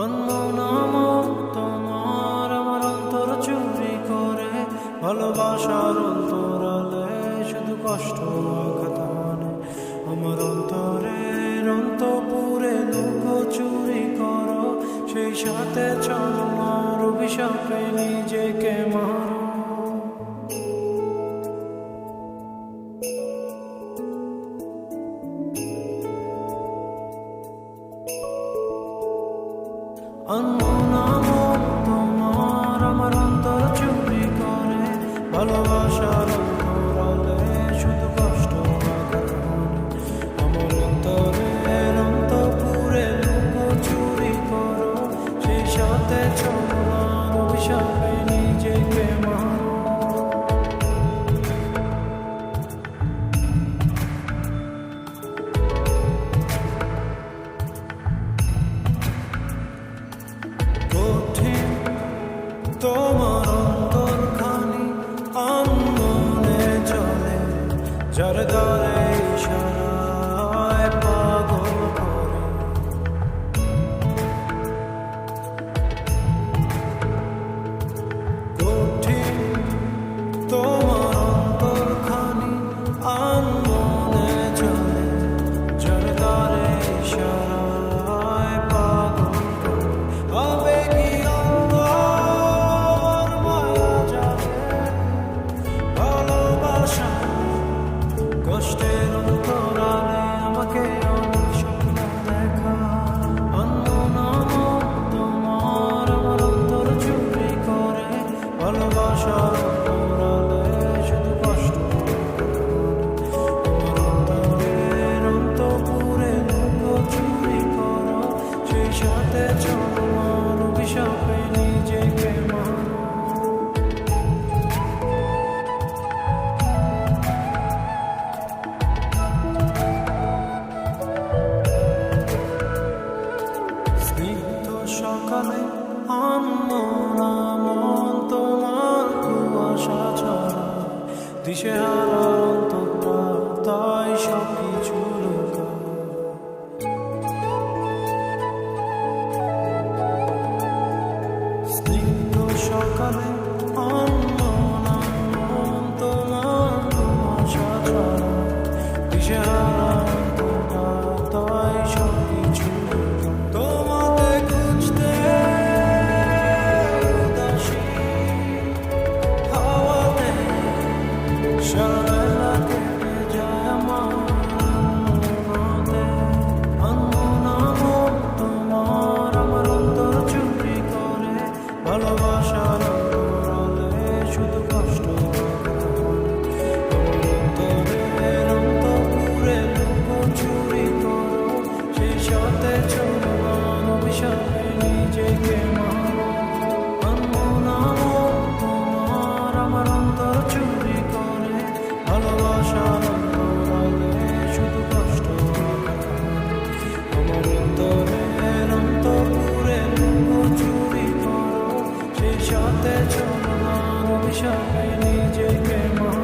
অন্যনাম তোমার আমার অন্তর চুরি করে, ভালোবাসার অন্তরালে শুধু কষ্ট আঘাত হানে। আমার অন্তরের অন্তপুরে দুঃখ চুরি করো, সেই সাথে চলার অভিশাপে নিজেকে মারো। অন্যনাম তোমার আমার অন্তর চুরি করে, ভালোবাসার অন্তরালে শুধু কষ্ট আঘাত হানে। আমার অন্তরের অন্তপুরে দুঃখ চুরি করো, সেই সাথে চলার অভিশাপে নিজেকে মারো। তোমার অন্তরখানি আনমনে চলে, যার দ্বারে ইশারায় পাগল করে। কঠিন তোমার অন্তরখানি আনমনে চলে, যার দ্বারে ইশারায় পাগল করে। আবেগী কষ্টের অন্তরালে আমাকে অনেক স্বপ্ন দেখা। অন্যনাম তোমার আমার অন্তর চুরি করে, ভালোবাসার অন্তরালে শুধু কষ্ট। আমার অন্তরের অন্তপুরে দুঃখ চুরি করো, সেই সাথে চলার অভিশাপে নিজেকে মারো। সকালে অন্যনাম তোমার কুয়াশা ছড়া, দিশেহারা অন্তরটা তাই সবকিছু লুকায়। স্নিগ্ধ সকালে অন্যনাম তোমার কুয়াশা ছড়া, দিশেহারা অন্তরটা তাই সবকিছু সারা কেটে যায় আমার মতে। অন্যনাম তোমার আমার অন্তর চুরি করে, ভালোবাসার অন্তরালে শুধু কষ্ট আঘাত হানে। অন্তরের অন্তপুরে দুঃখ চুরি করো, সেই সাথে চলার অভিশাপে নিজেকে মারো। অন্যনাম তোমার আমার অন্তর চুরি করে, ভালোবাসার অন্তরালে শুধু কষ্ট আঘাত হানে। আমার অন্তরের অন্তপুরে দুঃখ চুরি করো, সেই সাথে চলার অভিশাপে নিজেকে মারো।